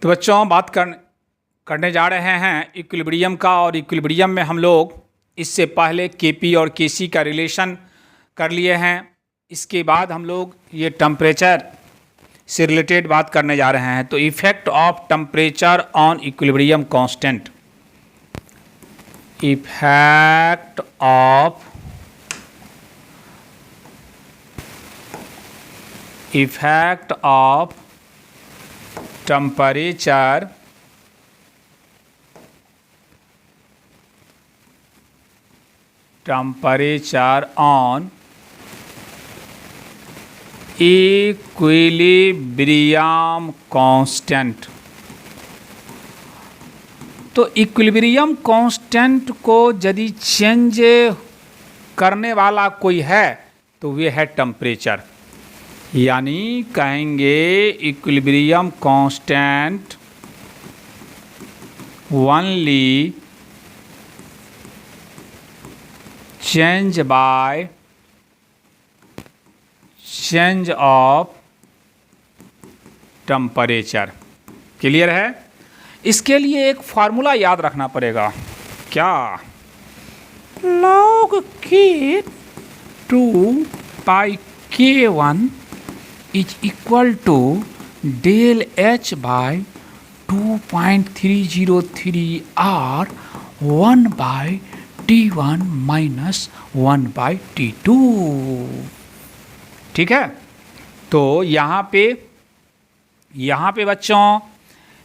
तो बच्चों बात करने जा रहे हैं इक्विलिब्रियम का। और इक्विलिब्रियम में हम लोग इससे पहले केपी और केसी का रिलेशन कर लिए हैं। इसके बाद हम लोग ये टेम्परेचर से रिलेटेड बात करने जा रहे हैं। तो effect of temperature on equilibrium constant, effect of temperature on equilibrium constant. तो इक्विलिब्रियम कांस्टेंट को यदि चेंज करने वाला कोई है तो वे है टेम्परेचर। यानी कहेंगे equilibrium constant only change by change of temperature. Clear है? इसके लिए एक फार्मूला याद रखना पड़ेगा। क्या? log K2 by K1 is equal to del H by 2.303 R 1 by T1 minus 1 by T2। ठीक है? तो यहाँ पे बच्चों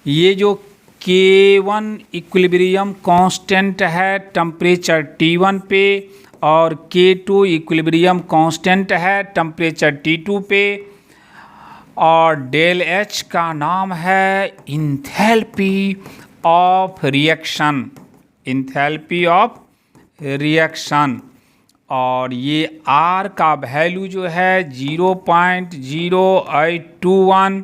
ये जो K1 इक्विलिब्रियम कांस्टेंट है टेम्परेचर T1 पे, और K2 इक्विलिब्रियम कांस्टेंट है टेम्परेचर T2 पे, और डेल H का नाम है enthalpy of reaction, enthalpy of reaction. और ये R का वैल्यू जो है 0.0821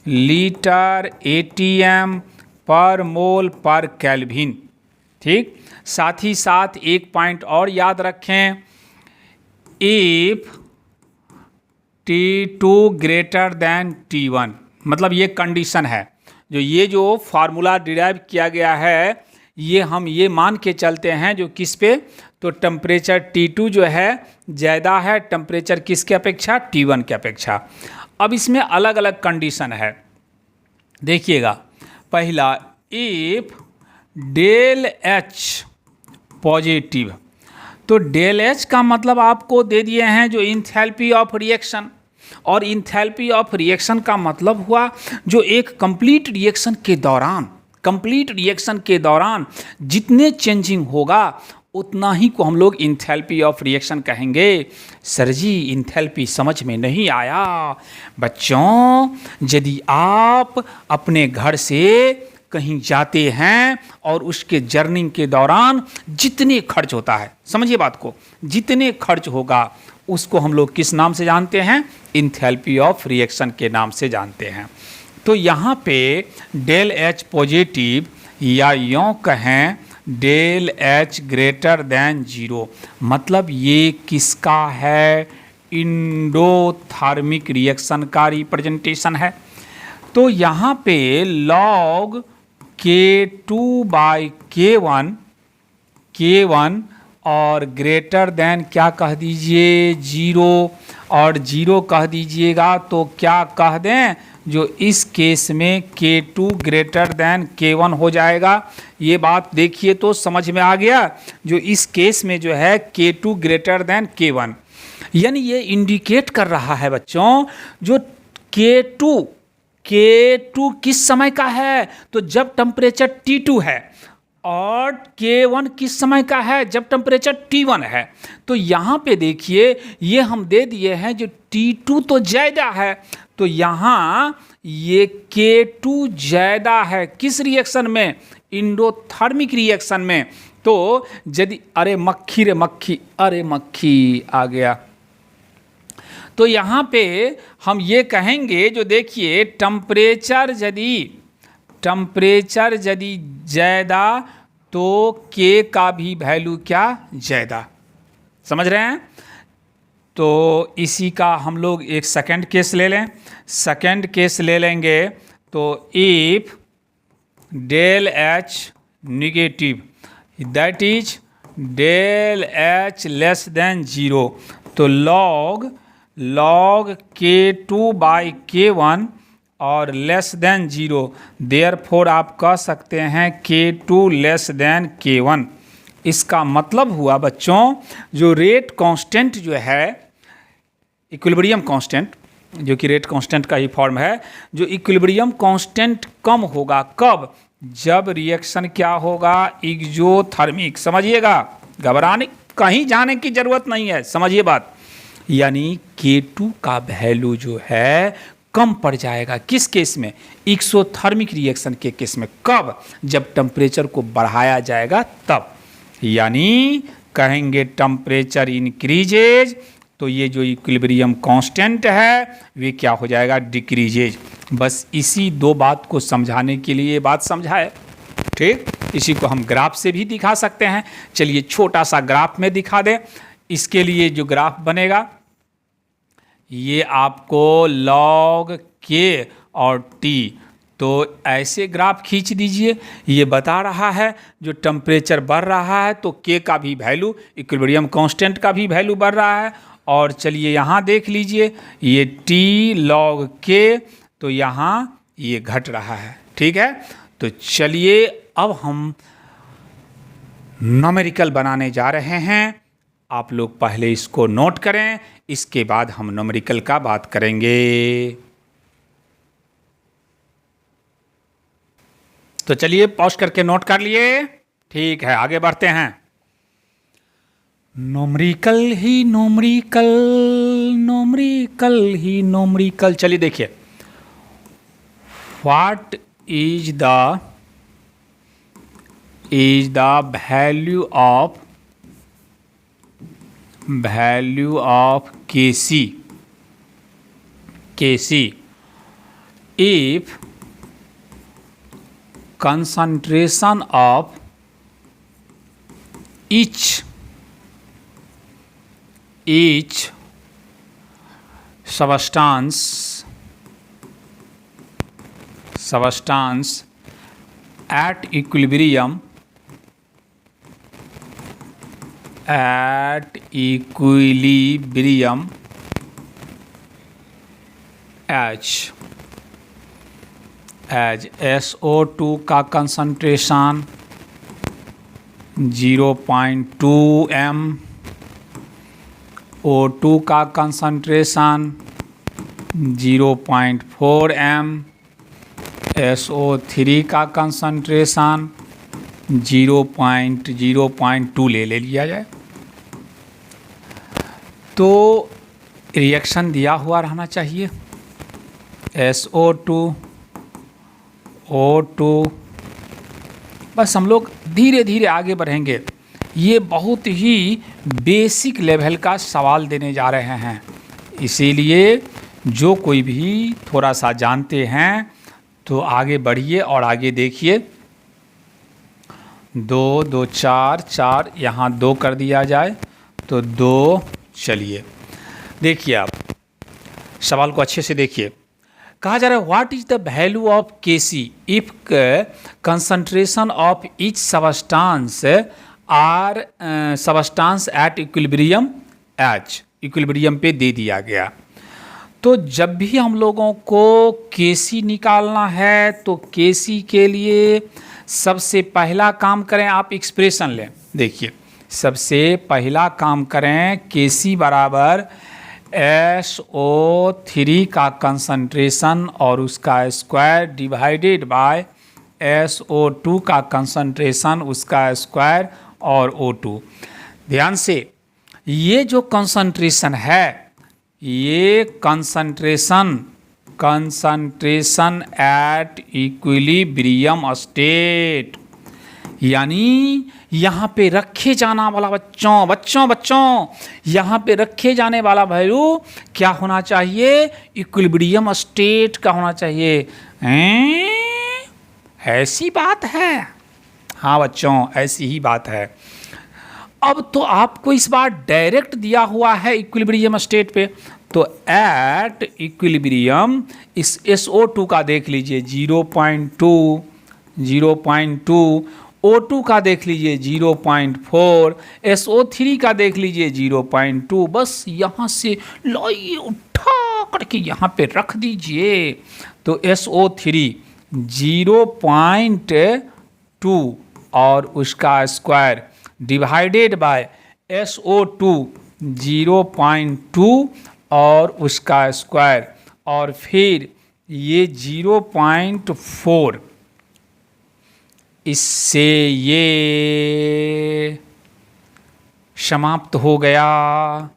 लीटर ATM पर मोल पर केल्विन। ठीक, साथ ही साथ एक पॉइंट और याद रखें, if T2 greater than T1, मतलब ये कंडीशन है। ये जो फार्मूला डिराइव किया गया है ये हम ये मान के चलते हैं जो किस पे, तो टेम्परेचर T2 जो है ज़्यादा है टेम्परेचर किसके अपेक्षा, T1 के अपेक्षा। अब इसमें अलग अलग कंडीशन है, देखिएगा। पहला, इफ डेल H पॉजिटिव, तो डेल H का मतलब आपको दे दिए हैं जो इंथैल्पी ऑफ रिएक्शन, और इंथैल्पी ऑफ रिएक्शन का मतलब हुआ जो एक कंप्लीट रिएक्शन के दौरान जितने चेंजिंग होगा उतना ही को हम लोग इंथैल्पी ऑफ रिएक्शन कहेंगे। सर जी इंथैल्पी समझ में नहीं आया। बच्चों, यदि आप अपने घर से कहीं जाते हैं और उसके जर्नी के दौरान जितने खर्च होता है, समझिए बात को, जितने खर्च होगा उसको हम लोग किस नाम से जानते हैं, इंथैल्पी ऑफ रिएक्शन के नाम से जानते हैं। तो यहाँ पे डेल H पॉजिटिव, या यूँ कहें डेल H ग्रेटर देन 0, मतलब ये किसका है, इंडोथर्मिक रिएक्शन का रिप्रेजेंटेशन है। तो यहाँ पे log K2 बाई K1 और ग्रेटर देन क्या कह दीजिए, 0, और 0 कह दीजिएगा तो क्या कह दें, जो इस केस में K2 ग्रेटर देन K1 हो जाएगा। ये बात देखिए तो समझ में आ गया। जो इस केस में जो है K2 ग्रेटर देन K1, यानी ये इंडिकेट कर रहा है बच्चों जो K2 किस समय का है, तो जब टेम्परेचर T2 है, और K1 किस समय का है, जब टेम्परेचर T1 है। तो यहाँ पे देखिए ये हम दे दिए हैं जो T2 तो ज़्यादा है, तो यहाँ ये K2 ज़्यादा है किस रिएक्शन में, इंडोथर्मिक रिएक्शन में। तो यदि अरे मक्खी आ गया, तो यहाँ पे हम ये कहेंगे जो देखिए टेम्परेचर यदि ज़्यादा तो K का भी वैल्यू क्या, ज़्यादा। समझ रहे हैं? तो इसी का हम लोग एक सेकंड केस ले लें। सेकंड केस ले लेंगे तो if del H negative, that is del H less than 0। तो लॉग K2/K1 और लेस देन 0, देयरफॉर आप कह सकते हैं K2 लेस देन K1। इसका मतलब हुआ बच्चों, जो रेट कांस्टेंट जो है, इक्विलिब्रियम कांस्टेंट, जो कि रेट कांस्टेंट का ही फॉर्म है, जो इक्विलिब्रियम कांस्टेंट कम होगा कब? जब रिएक्शन क्या होगा? एक्सोथर्मिक। समझिएगा, घबराने कहीं जाने की जरूरत नहीं है, समझिए बात। यानी K2 का वैल्यू जो है कम पड़ जाएगा। किस केस में? एक्सोथर्मिक रिएक्शन के केस में। कब? जब टेम्परेचर को बढ़ाया जाएगा तब। यानी कहेंगे टेम्परेचर इंक्रीजेज, तो ये जो इक्विलिब्रियम कांस्टेंट है वे क्या हो जाएगा? डिक्रीजेज। बस इसी दो बात को समझाने के लिए ये बात समझाए। ठीक, इसी को हम ग्राफ से भी दिखा सकते हैं। चलिए छोटा सा ग्राफ में दिखा दें। इसके लिए जो ग्राफ बनेगा, ये आपको लॉग K और T, तो ऐसे ग्राफ खींच दीजिए। ये बता रहा है जो टेम्परेचर बढ़ रहा है तो K का भी वैल्यू, इक्विलिब्रियम कांस्टेंट का भी वैल्यू बढ़ रहा है। और चलिए यहाँ देख लीजिए, ये T log K, तो यहाँ ये घट रहा है। ठीक है, तो चलिए अब हम न्यूमेरिकल बनाने जा रहे हैं। आप लोग पहले इसको नोट करें, इसके बाद हम न्यूमेरिकल का बात करेंगे। तो चलिए पॉज करके नोट कर लिए। ठीक है, आगे बढ़ते हैं। न्यूमेरिकल ही न्यूमेरिकल, न्यूमेरिकल ही न्यूमेरिकल। चलिए देखिए, what is the value of Kc if concentration of each substance at equilibrium as SO2 का कंसंट्रेशन 0.2 m, O2 का कंसंट्रेशन 0.4 m, SO3 का कंसंट्रेशन 0.02 ले लिया जाए। तो रिएक्शन दिया हुआ रहना चाहिए, SO2 O2। बस हम लोग धीरे धीरे आगे बढ़ेंगे। ये बहुत ही बेसिक लेवल का सवाल देने जा रहे हैं, इसीलिए जो कोई भी थोड़ा सा जानते हैं तो आगे बढ़िए और आगे देखिए। 2 2 4 4, यहाँ 2 कर दिया जाए तो 2। चलिए देखिए, आप सवाल को अच्छे से देखिए। कहा जा रहा है what is the value of Kc if concentration of each substance at equilibrium H. Equilibrium पे दे दिया गया। तो जब भी हम लोगों को Kc निकालना है तो Kc के लिए सबसे पहला काम करें, आप एक्सप्रेशन लें। देखिए, सबसे पहला काम करें Kc बराबर SO3 का कंसंट्रेशन और उसका स्क्वायर डिवाइडेड बाय SO2 का कंसंट्रेशन, उसका स्क्वायर और O2। ध्यान से, ये जो कंसंट्रेशन है, ये कंसंट्रेशन एट इक्विलिब्रियम स्टेट, यानी यहाँ पे रखे जाना वाला बच्चों यहाँ पे रखे जाने वाला वैल्यू क्या होना चाहिए? इक्विलिब्रियम स्टेट का होना चाहिए। ऐसी बात है? हाँ बच्चों, ऐसी ही बात है। अब तो आपको इस बार डायरेक्ट दिया हुआ है इक्विलिब्रियम स्टेट पे, तो एट इक्विलिब्रियम इस SO2 का देख लीजिए 0.2, 0.2, O2 का देख लीजिए 0.4, SO3 का देख लीजिए 0.2। बस यहाँ से लाइए उठा करके यहाँ पे रख दीजिए। तो SO3 0.2 और उसका स्क्वायर डिवाइडेड बाय SO2 0.2 और उसका स्क्वायर, और फिर ये 0.4, इससे ये समाप्त हो गया।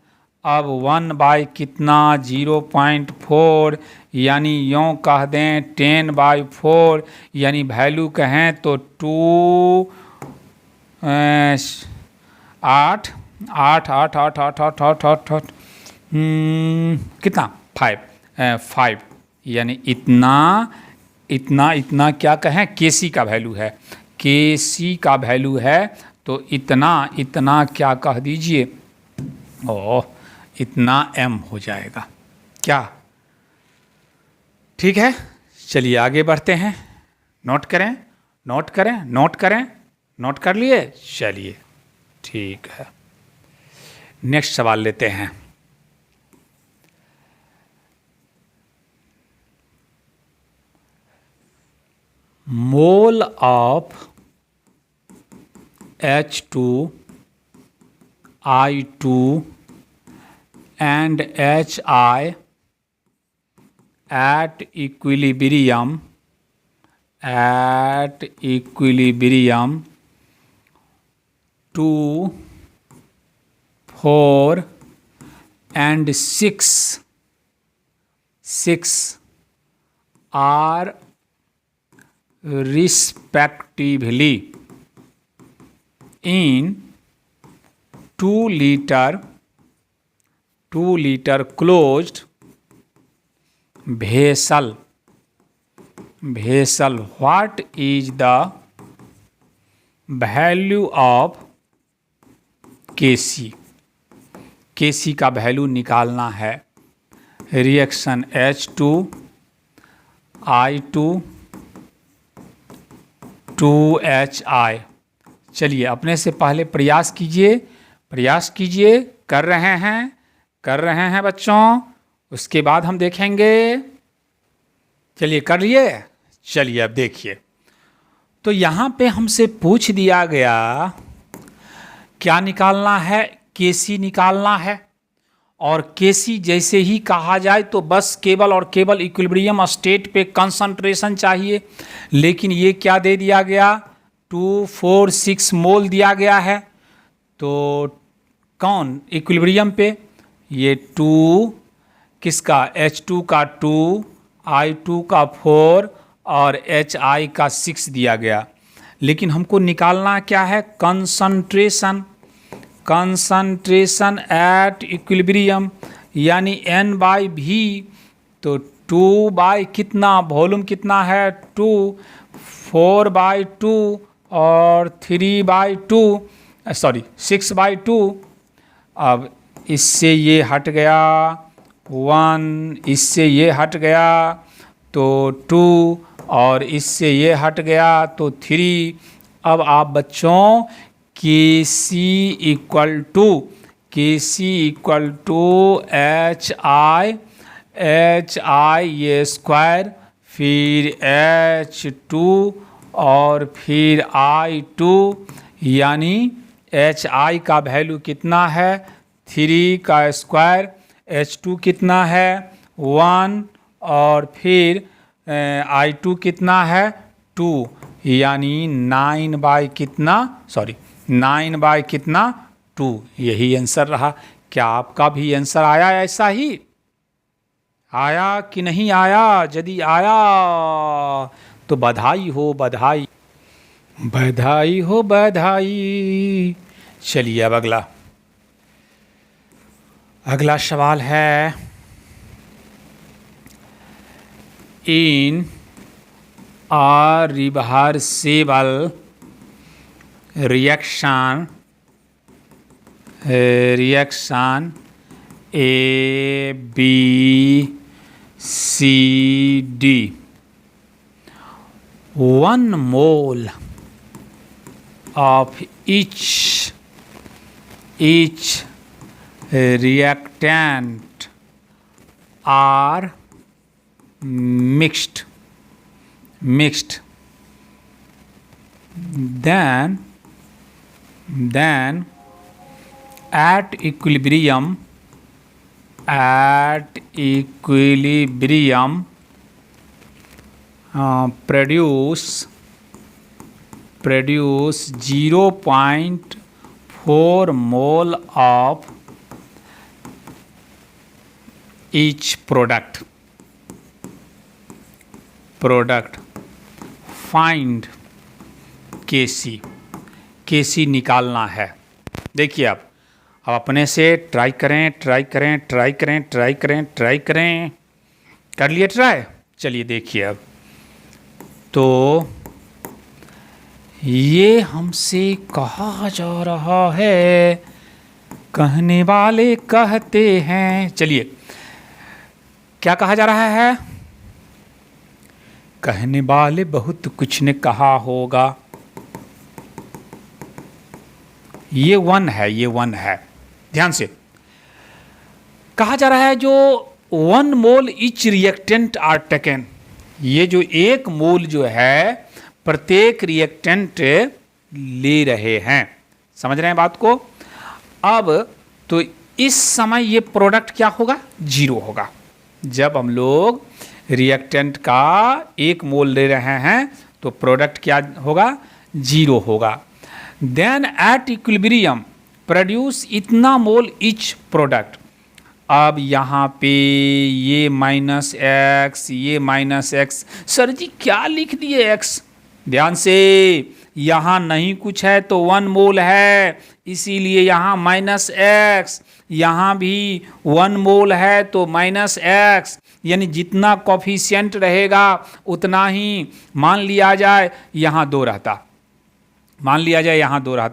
अब 1 बाय कितना 0.4, यानी यूँ कह दें 10/4, यानी वैल्यू कहें तो 8 8 8 8 8 8 8 8 8 कितना 5, यानी इतना इतना इतना क्या कहें केसी का वैल्यू है, केसी का वैल्यू है। तो इतना इतना क्या कह दीजिए, ओह इतना m हो जाएगा क्या। ठीक है, चलिए आगे बढ़ते हैं। नोट करें नोट करें नोट करें, नोट कर लिए। चलिए ठीक है, नेक्स्ट सवाल लेते हैं। Mole of H2, I2 and HI at equilibrium 2, 4 and 6 are respectively in 2 liter closed vessel. What is the value of Kc? Kc का वैल्यू निकालना है। Reaction H2, I2, 2HI। चलिए अपने से पहले प्रयास कीजिए कर रहे हैं बच्चों, उसके बाद हम देखेंगे। चलिए कर लिए। चलिए अब देखिए, तो यहाँ पे हमसे पूछ दिया गया क्या निकालना है, केसी निकालना है। और केसी जैसे ही कहा जाए तो बस केवल और केवल इक्विलिब्रियम स्टेट पे कंसंट्रेशन चाहिए, लेकिन ये क्या दे दिया गया 246 मोल दिया गया है। तो कौन इक्विलिब्रियम पे, ये 2 किसका H2 का 2, I2 का 4 और HI का 6 दिया गया। लेकिन हमको निकालना क्या है, कंसंट्रेशन एट इक्विलिब्रियम, यानी N/V। तो 2 बाय कितना, वॉल्यूम कितना है 2, 4/2 और 3/2, सॉरी 6/2। अब इससे ये हट गया 1, इससे ये हट गया तो 2, और इससे ये हट गया तो 3। अब आप बच्चों Kc इक्वल टू HI ये स्क्वायर, फिर H2 और फिर I2, यानी HI का वैल्यू कितना है 3 का स्क्वायर, H2 कितना है 1 और फिर I2 कितना है 2, यानी 9/2। यही आंसर रहा। क्या आपका भी आंसर आया ऐसा ही आया कि नहीं आया? यदि आया तो बधाई हो बधाई, बधाई हो बधाई। चलिए अब अगला सवाल है, इन a reversible reaction A, B, C, D 1 mole of each reactant are mixed, then at equilibrium produce 0.4 mole of each product. Find Kc निकालना है। देखिए अब अपने से ट्राई करें। कर लिए ट्राई? चलिए देखिए अब तो ये हमसे कहा जा रहा है, कहने वाले कहते हैं, चलिए क्या कहा जा रहा है? कहने वाले बहुत कुछ ने कहा होगा। ये 1 है, ध्यान से कहा जा रहा है जो 1 मोल इच रिएक्टेंट आर टेकन। ये जो 1 मोल जो है प्रत्येक रिएक्टेंट ले रहे हैं। समझ रहे हैं बात को? अब तो इस समय ये प्रोडक्ट क्या होगा? 0 होगा। जब हम लोग रिएक्टेंट का 1 मोल ले रहे हैं तो प्रोडक्ट क्या होगा? 0 होगा। देन एट इक्विलिब्रियम प्रोड्यूस इतना मोल इच प्रोडक्ट। अब यहाँ पे ये -x, ये -x, सर जी क्या लिख दिए x? ध्यान से, यहाँ नहीं कुछ है तो 1 मोल है, इसीलिए यहाँ -x, यहाँ भी 1 मोल है तो -x, यानी जितना कोफिशिएंट रहेगा उतना ही मान लिया जाए यहाँ 2 रहता,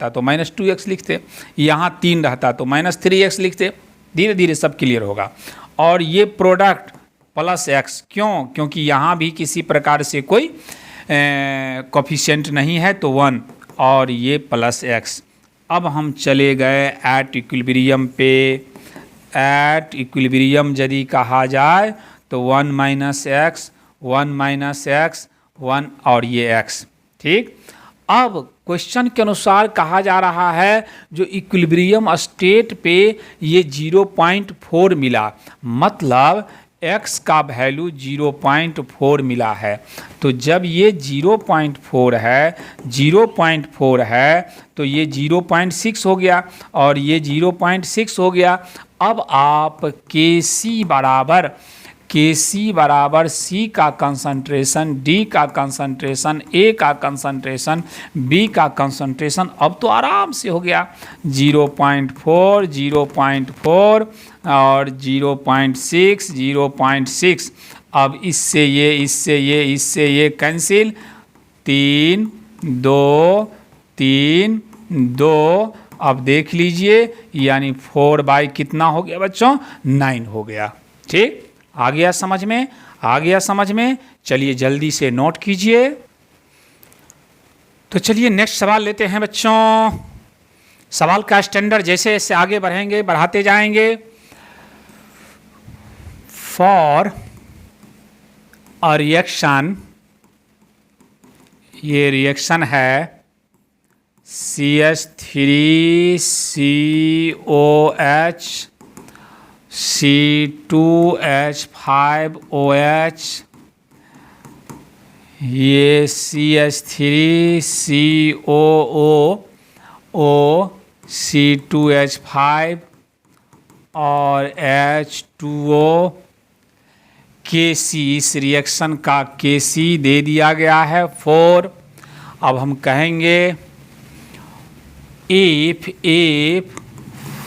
तो -2x लिखते, यहाँ 3 रहता तो -3x लिखते। धीरे धीरे सब क्लियर होगा। और ये प्रोडक्ट +x, क्यों? क्योंकि यहाँ भी किसी प्रकार से कोई कोफिशिएंट नहीं है तो 1, और ये +x। अब हम चले गए एट इक्विलिब्रियम पे। एट इक्विलिब्रियम यदि कहा जाए तो 1 -x, 1 और ये x, ठीक। अब क्वेश्चन के अनुसार कहा जा रहा है जो इक्विलिब्रियम स्टेट पे ये 0.4 मिला, मतलब x का वैल्यू 0.4 मिला है। तो जब ये 0.4 है तो ये 0.6 हो गया और ये 0.6 हो गया। अब आप Kc बराबर C का कंसंट्रेशन, D का कंसंट्रेशन, A का कंसंट्रेशन, B का कंसंट्रेशन अब तो आराम से हो गया। 0.4, 0.4 और 0.6, 0.6। अब इससे ये कैंसिल, 3, 2। अब देख लीजिए, यानी 4 कितना हो गया बच्चों? 9 हो गया। ठीक, आ गया समझ में? चलिए जल्दी से नोट कीजिए। तो चलिए नेक्स्ट सवाल लेते हैं बच्चों। सवाल का स्टैंडर्ड जैसे जैसे आगे बढ़ाते जाएंगे। फॉर अ रिएक्शन, ये रिएक्शन है CH3COH C2H5OH, ये CH3COO C2H5 और H2O। Kc, इस रिएक्शन का Kc दे दिया गया है 4। अब हम कहेंगे if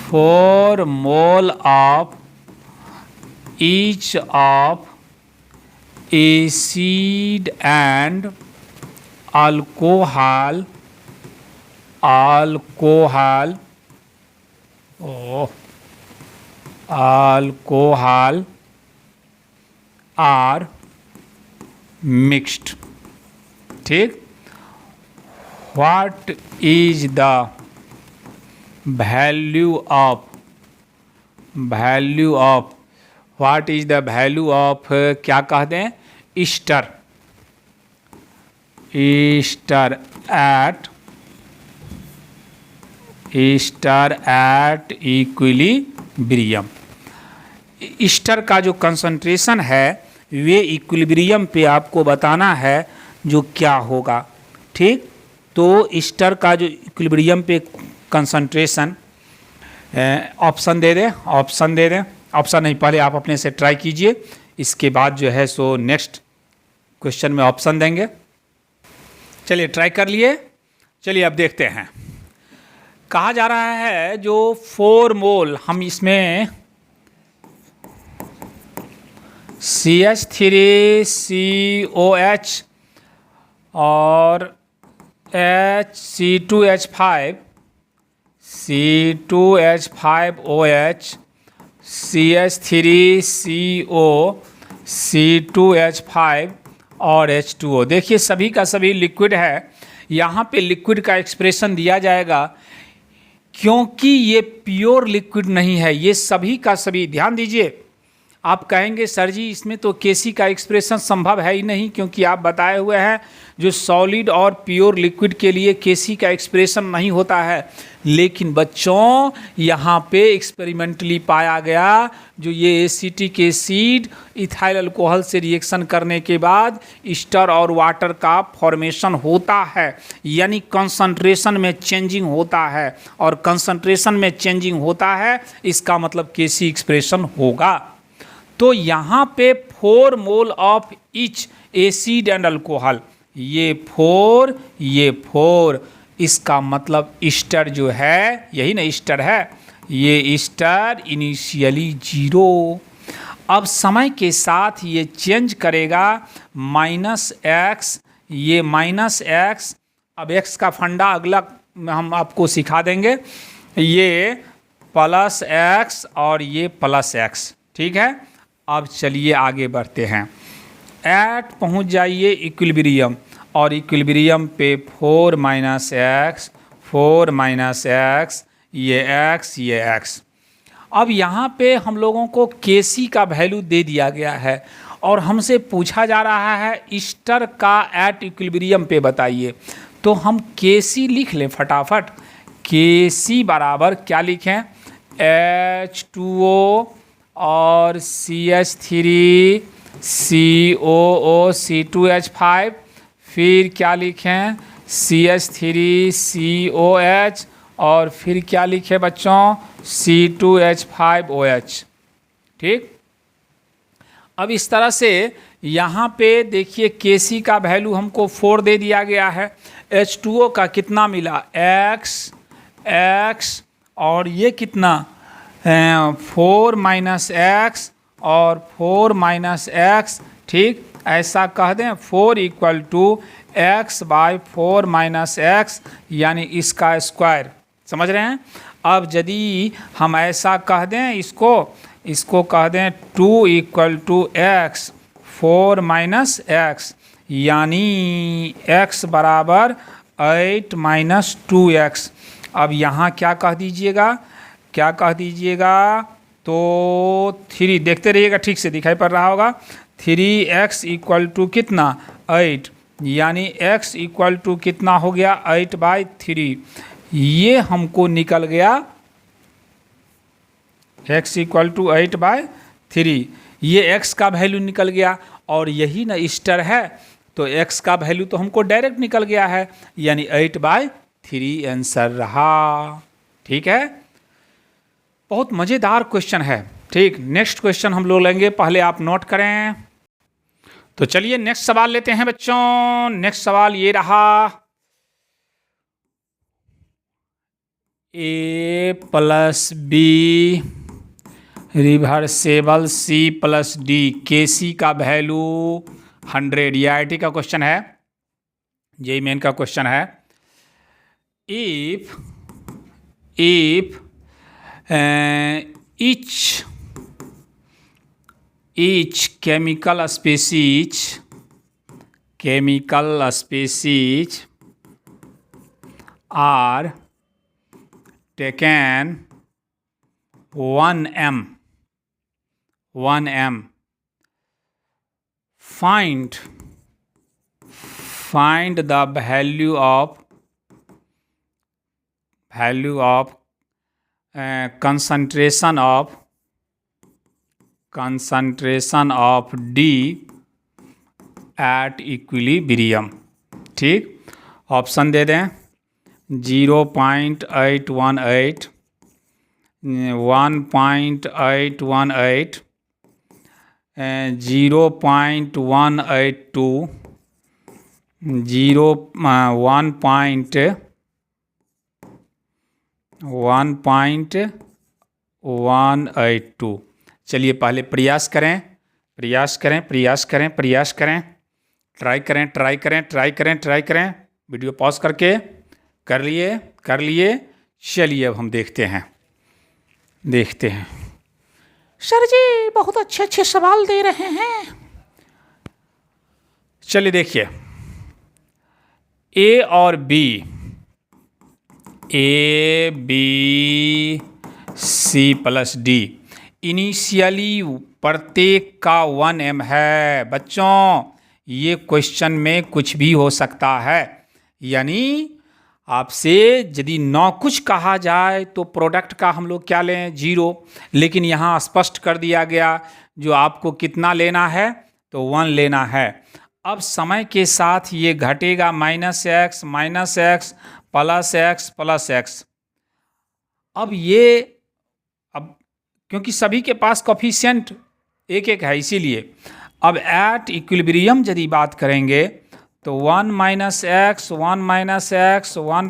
4 mole of each of acid and alcohol are mixed, ठीक। What is the value of what is the value of क्या कह दें, ईस्टर एट इक्विलिब्रियम। ईस्टर का जो कंसंट्रेशन है वे इक्विलिब्रियम पे आपको बताना है जो क्या होगा, ठीक। तो ईस्टर का जो इक्विलिब्रियम पे कंसंट्रेशन, ऑप्शन दे दें, ऑप्शन नहीं, पहले आप अपने से ट्राई कीजिए, इसके बाद जो है सो नेक्स्ट क्वेश्चन में ऑप्शन देंगे। चलिए ट्राई कर लिए। चलिए अब देखते हैं। कहा जा रहा है जो 4 मोल हम इसमें CH3COH और C2H5OH CH3CO C2H5 और H2O, देखिए सभी का सभी लिक्विड है। यहाँ पे लिक्विड का एक्सप्रेशन दिया जाएगा, क्योंकि ये प्योर लिक्विड नहीं है, ये सभी का सभी, ध्यान दीजिए। आप कहेंगे सर जी इसमें तो केसी का एक्सप्रेशन संभव है ही नहीं, क्योंकि आप बताए हुए हैं जो सॉलिड और प्योर लिक्विड के लिए केसी का एक्सप्रेशन नहीं होता है। लेकिन बच्चों यहाँ पे एक्सपेरिमेंटली पाया गया जो ये एसिटिक एसिड इथाइल अल्कोहल से रिएक्शन करने के बाद ईस्टर और वाटर का फॉर्मेशन होता है, यानी कंसंट्रेशन में चेंजिंग होता है, और कंसंट्रेशन में चेंजिंग होता है इसका मतलब केसी एक्सप्रेशन होगा। तो यहाँ पे 4 mole of each acid and alcohol, ये 4, इसका मतलब ईस्टर जो है, यही ना ईस्टर है, ये ईस्टर इनिशियली 0। अब समय के साथ ये चेंज करेगा -x, ये -x, अब x का फंडा अगला हम आपको सिखा देंगे, ये +x और ये +x, ठीक है। अब चलिए आगे बढ़ते हैं। एट पहुंच जाइए इक्विलिब्रियम, और इक्विलिब्रियम पे 4 x, ये x। अब यहाँ पे हम लोगों को केसी का वैल्यू दे दिया गया है और हमसे पूछा जा रहा है ईस्टर का एट इक्विलिब्रियम पे बताइए। तो हम केसी लिख लें फटाफट। केसी बराबर क्या लिखें, H2O और CH3COO C2H5, फिर क्या लिखें CH3COH, और फिर क्या लिखे बच्चों C2H5OH, ठीक। अब इस तरह से यहाँ पे देखिए केसी का वैल्यू हमको 4 दे दिया गया है, H2O का कितना मिला x, और ये कितना 4 - x और 4 - x, ठीक। ऐसा कह दें 4 = x/4 - x, यानी इसका स्क्वायर, समझ रहे हैं। अब यदि हम ऐसा कह दें, इसको कह दें 2 = x/4 - x, यानी x बराबर 8 - 2x। अब यहाँ क्या कह दीजिएगा, तो 3, देखते रहिएगा, ठीक से दिखाई पड़ रहा होगा। 3x = कितना 8, यानी x = कितना हो गया 8/3, ये हमको निकल गया x = 8/3, ये x का वैल्यू निकल गया। और यही ना ईस्टर है, तो x का वैल्यू तो हमको डायरेक्ट निकल गया है, यानी 8/3 आंसर रहा, ठीक है। बहुत मज़ेदार क्वेश्चन है, ठीक। नेक्स्ट क्वेश्चन हम लोग लेंगे, पहले आप नोट करें। तो चलिए नेक्स्ट सवाल लेते हैं बच्चों। नेक्स्ट सवाल ये रहा, A + B रिवर्सेबल C+D, केसी का वैल्यू 100, ये IIT का क्वेश्चन है, जेईई मेन का क्वेश्चन है। If each chemical species chemical species are taken 1 m. Find the value of concentration of D at equilibrium. ठीक, ऑप्शन दे दें 0.818, 1.818, 0.182, 1.182। चलिए पहले प्रयास करें, ट्राई करें। वीडियो पॉज करके कर लिए। चलिए अब हम देखते हैं। सर जी बहुत अच्छे सवाल दे रहे हैं। चलिए देखिए, ए और B, C plus D, initially प्रत्येक का 1 m है। बच्चों ये क्वेश्चन में कुछ भी हो सकता है, यानी आपसे यदि न कुछ कहा जाए तो प्रोडक्ट का हम लोग क्या लें 0, लेकिन यहाँ स्पष्ट कर दिया गया जो आपको कितना लेना है तो 1 लेना है। अब समय के साथ ये घटेगा -x प्लस x। अब क्योंकि सभी के पास कोफिशिएंट एक है, इसीलिए अब एट इक्विलिब्रियम यदि बात करेंगे तो 1 - x, 1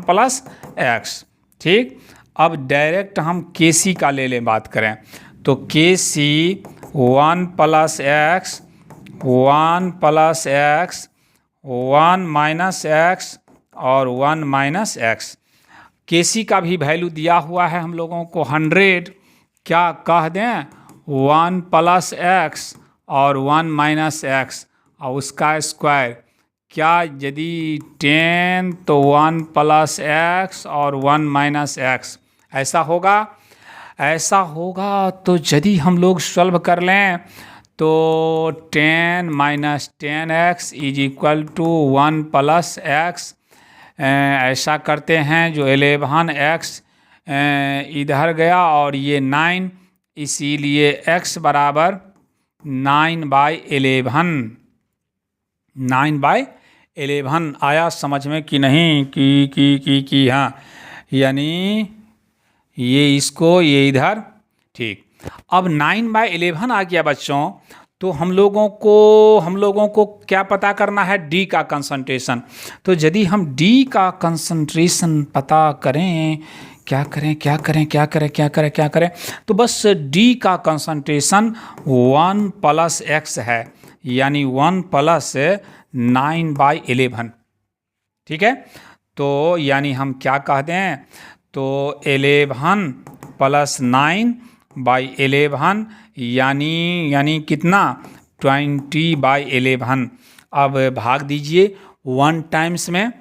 प्लस x। ठीक, अब डायरेक्ट हम केसी का ले लें बात करें तो केसी 1 प्लस x, 1 x और 1 x। केसी का भी वैल्यू दिया हुआ है हम लोगों को 100। क्या कह दें 1 प्लस x और 1 x और उसका स्क्वायर। क्या यदि 10 तो 1 प्लस x और 1 x ऐसा होगा। तो यदि हम लोग सॉल्व कर लें तो 10 - 10x is equal to 1 plus x। ऐसा करते हैं जो 11x इधर गया और ये 9, इसीलिए x बराबर 9/11। 9/11 आया समझ में कि नहीं? कि हाँ, यानी ये इसको ये इधर। ठीक, अब 9/11 आ गया बच्चों, तो हम लोगों को क्या पता करना है D का कंसंट्रेशन। तो यदि हम D का कंसंट्रेशन पता करें, क्या करें तो बस D का कंसंट्रेशन 1 प्लस x है, यानी 1 प्लस 9/11। ठीक है, तो यानी हम क्या कह दें तो 11 प्लस 9/11 यानी कितना 20/11। अब भाग दीजिए 1 टाइम्स में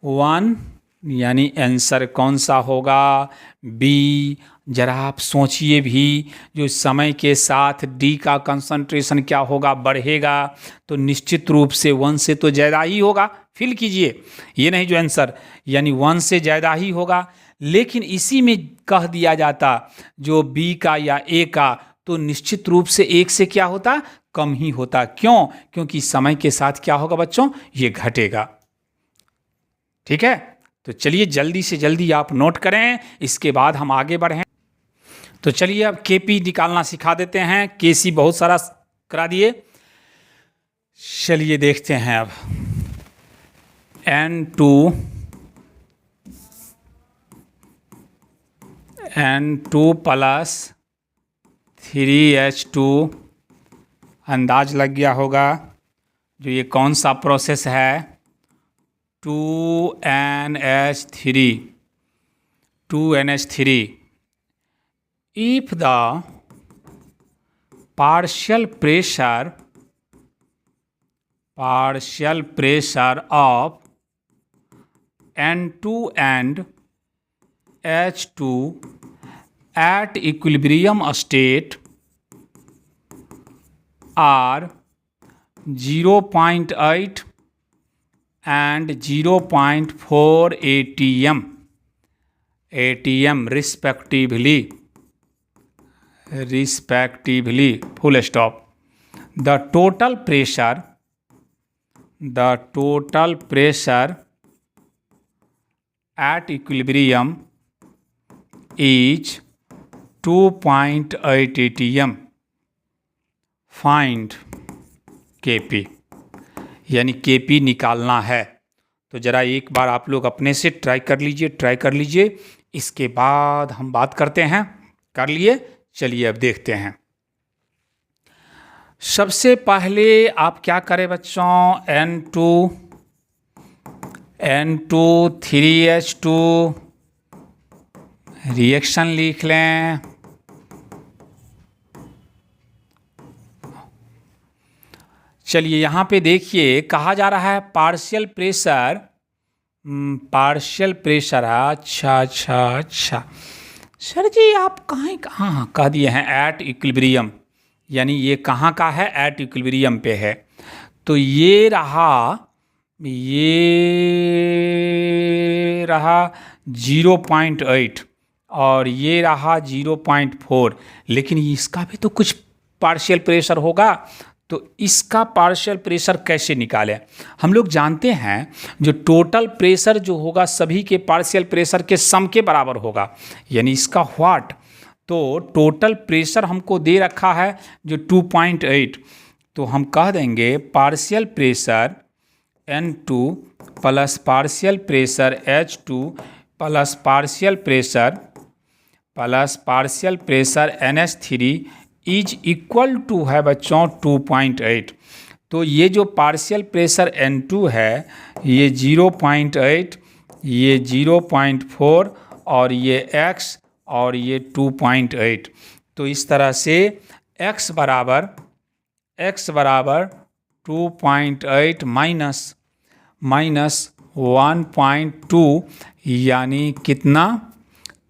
1, यानी आंसर कौन सा होगा B। जरा आप सोचिए भी, जो समय के साथ D का कंसंट्रेशन क्या होगा बढ़ेगा, तो निश्चित रूप से 1 से तो ज़्यादा ही होगा। फिल कीजिए, ये नहीं जो आंसर यानी 1 से ज़्यादा ही होगा। लेकिन इसी में कह दिया जाता जो B का या A का, तो निश्चित रूप से 1 से क्या होता कम ही होता। क्यों? क्योंकि समय के साथ क्या होगा बच्चों, ये घटेगा। ठीक है, तो चलिए जल्दी से जल्दी आप नोट करें, इसके बाद हम आगे बढ़ें। तो चलिए अब KP निकालना सिखा देते हैं। KC बहुत सारा करा दिए। चलिए देखते हैं अब N2 प्लस 3H2, अंदाज लग गया होगा जो ये कौन सा प्रोसेस है 2NH3। If the partial pressure partial pressure of N2 and H2 at equilibrium state are 0.8 and 0.4 atm respectively, full stop. The total pressure at equilibrium is 2.8 atm. Find Kp, यानी Kp निकालना है। तो ज़रा एक बार आप लोग अपने से ट्राई कर लीजिए, इसके बाद हम बात करते हैं। कर लिए? चलिए अब देखते हैं। सबसे पहले आप क्या करें बच्चों, N2 3H2 रिएक्शन लिख लें। चलिए यहाँ पे देखिए कहा जा रहा है पार्शियल प्रेशर। अच्छा सर जी आप कहाँ कह दिए हैं एट इक्विलिब्रियम, यानी ये कहाँ का है, एट इक्विलिब्रियम पे है। तो ये रहा 0.8 और ये रहा 0.4, लेकिन इसका भी तो कुछ पार्शियल प्रेशर होगा। तो इसका पार्शियल प्रेशर कैसे निकालें? हम लोग जानते हैं जो टोटल प्रेशर जो होगा सभी के पार्शियल प्रेशर के सम के बराबर होगा, यानी इसका व्हाट। तो टोटल प्रेशर हमको दे रखा है जो 2.8, तो हम कह देंगे partial pressure N2 plus partial pressure H2 plus partial pressure NH3 is equal to है बच्चों 2.8। तो ये जो पार्शियल प्रेशर N2 है ये 0.8, ये 0.4 और ये X और ये 2.8। तो इस तरह से X बराबर 2.8 माइनस 1.2 यानी कितना,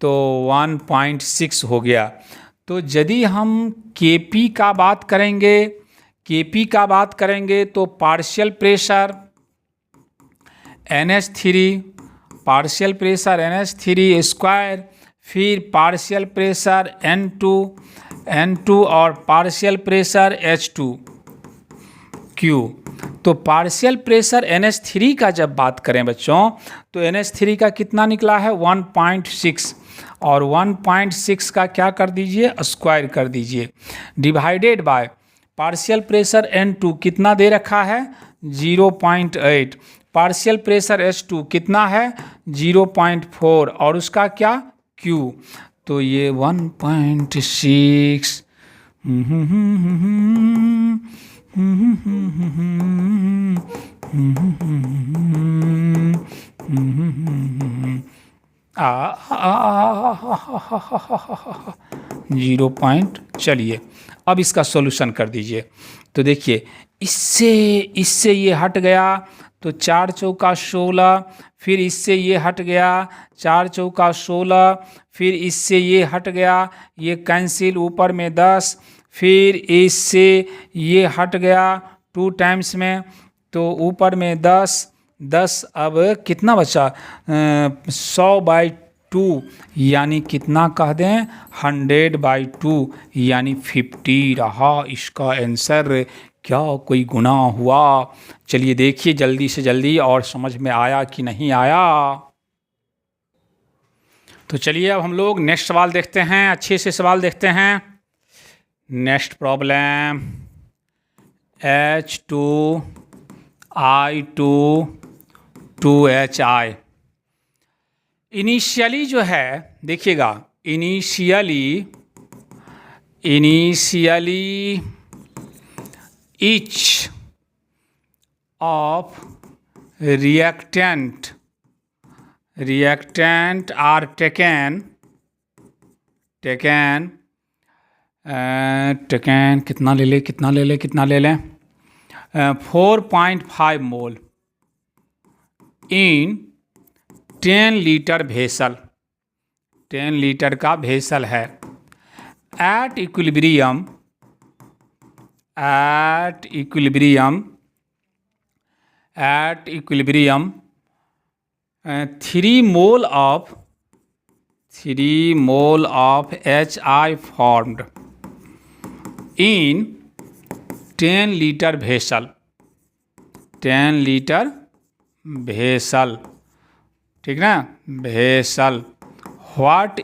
तो 1.6 हो गया। तो यदि हम Kp का बात करेंगे तो पार्शियल प्रेशर NH3 स्क्वायर, फिर पार्शियल प्रेशर N2 और पार्शियल प्रेशर H2Q। तो पार्शियल प्रेशर NH3 का जब बात करें बच्चों तो NH3 का कितना निकला है 1.6, और 1.6 का क्या कर दीजिए, स्क्वायर कर दीजिए, divided by partial pressure N2 कितना दे रखा है 0.8, पार्शियल प्रेशर H2 कितना है 0.4 और उसका क्या Q। तो ये 1.6 चलिए अब इसका सॉल्यूशन कर दीजिए। तो देखिए इससे ये हट गया तो 4 चौका 16, फिर इससे ये हट गया 4 चौका 16, फिर इससे ये हट गया, ये कैंसिल, ऊपर में 10, फिर इससे ये हट गया 2 टाइम्स में, तो ऊपर में 10, अब कितना बचा 100/2 यानी कितना कह दें 100/2 यानी 50 रहा इसका आंसर। क्या कोई गुनाह हुआ? चलिए देखिए जल्दी से जल्दी और समझ में आया कि नहीं आया। तो चलिए अब हम लोग नेक्स्ट सवाल देखते हैं, अच्छे से सवाल देखते हैं। Next problem H2I2 2HI। Initially जो है देखिएगा, initially each of reactant are taken कितना ले लें 4.5 मोल इन 10 लीटर वेसल, 10 लीटर का वेसल है। At equilibrium 3 mole of HI formed in 10 litre vessel, 10 litre vessel, ठीक ना, vessel. What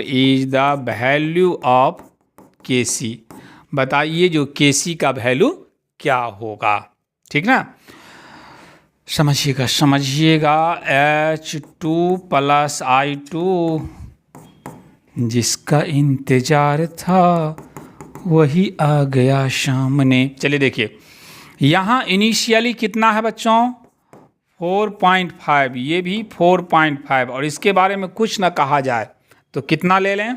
is the value of Kc, बताइए जो Kc का वैल्यू क्या होगा, ठीक ना। समझिएगा H2 + I2 जिसका इंतजार था वही आ गया सामने। चलिए देखिए, यहाँ इनिशियली कितना है बच्चों, 4.5, ये भी 4.5, और इसके बारे में कुछ ना कहा जाए तो कितना ले लें,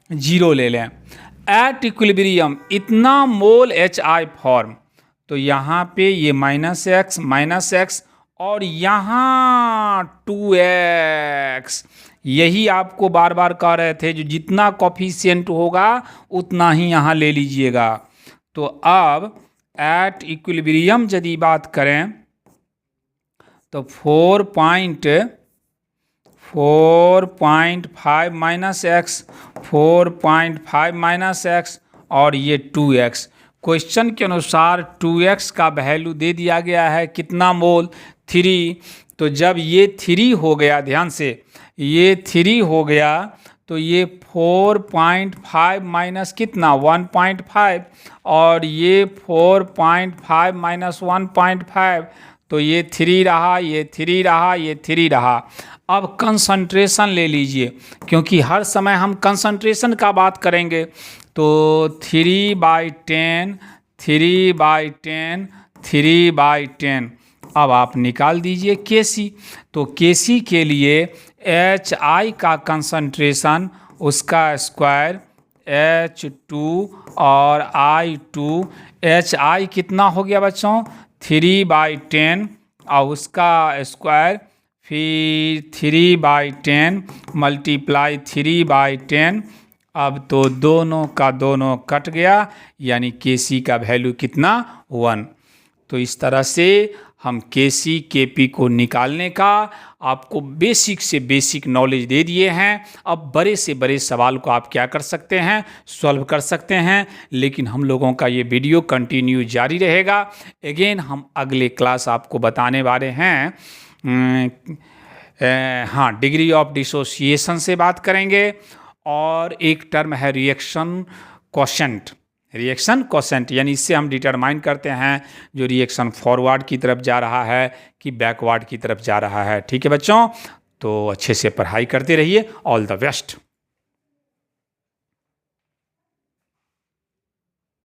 0 ले लें। एट इक्विलिब्रियम इतना मोल HI फॉर्म, तो यहाँ पे ये -x और यहाँ 2x, यही आपको बार बार कह रहे थे, जो जितना कोफिशिएंट होगा उतना ही यहाँ ले लीजिएगा। तो अब एट इक्विलिब्रियम यदि बात करें तो 4.5 -x और ये 2x। क्वेश्चन के अनुसार 2x का वैल्यू दे दिया गया है कितना मोल, 3। तो जब ये 3 हो गया, ध्यान से ये 3 हो गया, तो ये 4.5 माइनस कितना 1.5, और ये 4.5 माइनस 1.5, तो ये 3 रहा, ये 3 रहा, ये 3 रहा। अब कंसंट्रेशन ले लीजिए, क्योंकि हर समय हम कंसंट्रेशन का बात करेंगे। तो 3/10 3/10 अब आप निकाल दीजिए Kc। तो Kc के लिए HI का कंसंट्रेशन, उसका स्क्वायर H2 और I2, HI कितना हो गया बच्चों 3/10 और उसका स्क्वायर, फिर 3/10 मल्टीप्लाई 3/10। अब तो दोनों का दोनों कट गया, यानी Kc का वैल्यू कितना 1। तो इस तरह से हम Kc Kp को निकालने का आपको बेसिक से बेसिक नॉलेज दे दिए हैं। अब बड़े से बड़े सवाल को आप क्या कर सकते हैं, सॉल्व कर सकते हैं। लेकिन हम लोगों का ये वीडियो कंटिन्यू जारी रहेगा। अगेन हम अगले क्लास आपको बताने वाले हैं, हाँ, डिग्री ऑफ डिसोसिएशन से बात करेंगे, और एक टर्म है रिएक्शन क्वोशेंट, यानी इससे हम डिटरमाइन करते हैं जो रिएक्शन फॉरवर्ड की तरफ जा रहा है कि बैकवर्ड की तरफ जा रहा है। ठीक है बच्चों, तो अच्छे से पढ़ाई करते रहिए। All the best.